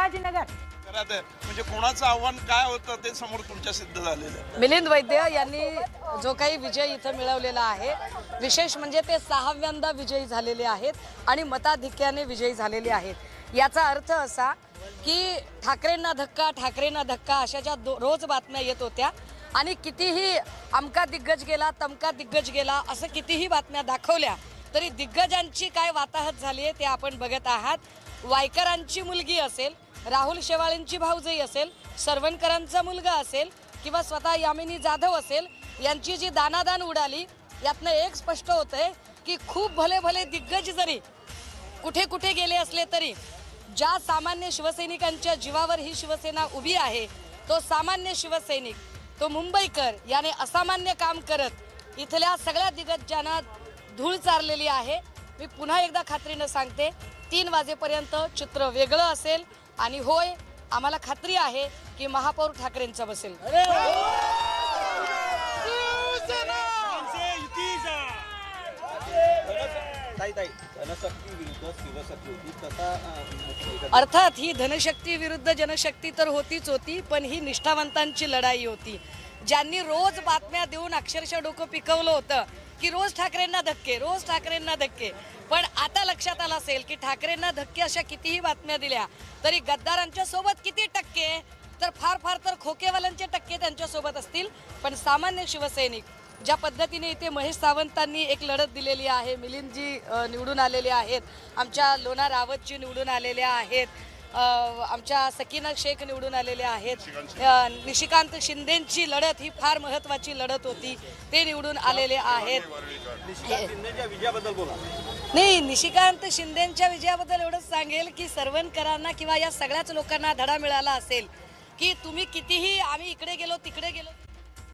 संभाजीनगर. म्हणजे कोणाचं आव्हान काय होतं ते समोर तुमच्या सिद्ध झालेलं आहे. मिलिंद वैद्य यांनी जो काही विजय इथं मिळवलेला आहे, विशेष म्हणजे ते 6व्यांदा विजयी झालेले आहेत आणि मताधिक्याने विजयी झालेले आहेत. याचा अर्थ असा की ठाकरेंना धक्का अशा ज्या रोज बातम्या येत होत्या आणि कितीही अमका दिग्गज गेला तमका दिग्गज गेला असं कितीही बातम्या दाखवल्या तरी दिग्गजांची काय वाताहत झाली आहे ते आपण बघत आहात. वायकरांची मुलगी असेल, राहुल शेवाळेंची भाऊजाई असेल, सरवणकरांचा मुलगा असेल किंवा स्वतः यामिनी जाधव असेल, यांची जी दानादान उडाली यातनं एक स्पष्ट होतंय की खूप भले भले दिग्गज जरी कुठे कुठे गेले असले तरी ज्या सामान्य शिवसैनिकांच्या जीवावर ही शिवसेना उभी आहे तो सामान्य शिवसैनिक, तो मुंबईकर याने असामान्य काम करत इथल्या सगळ्या दिग्गजांना धूळ चारलेली आहे. मी पुन्हा एकदा खात्रीनं सांगते, 3 वाजेपर्यंत चित्र वेगळं असेल आणि होय, आम्हाला खात्री आहे की महापौर ठाकरेंचं बसेल. अर्थात ही धनशक्ती विरुद्ध जनशक्ती तर होती, पण ही निष्ठावंतांची लढाई होती. ज्यांनी रोज बातम्या देऊन अक्षरशः डोकं पिकवलं होतं की रोज ठाकरेंना धक्के, पण आता लक्षात आलं असेल की ठाकरेंना धक्के अशा कितीही बातम्या दिल्या तरी गद्दारांच्या सोबत किती टक्के, तर फार तर खोकेवाल्यांचे टक्के त्यांच्या सोबत असतील. पण सामान्य शिवसैनिक ज्या पद्धतीने इथे महेश सावंतांनी एक लढत दिलेली आहे, मिलिंदजी निवडून आलेले आहेत, आमच्या लोना रावतजी निवडून आलेले आहेत, आमच्या सकीना शेख निवडून आलेले आहेत, निशिकांत शिंदेची लढत ही फार महत्त्वाची लढत होती, ते निवडून आलेले आहेत. नाही, निशिकांत शिंदेच्या विजयाबद्दल एवढंच सांगेल की सरवणकरांना किंवा या सगळ्याच लोकांना धडा मिळाला असेल की तुम्ही कितीही आम्ही इकडे गेलो तिकडे गेलो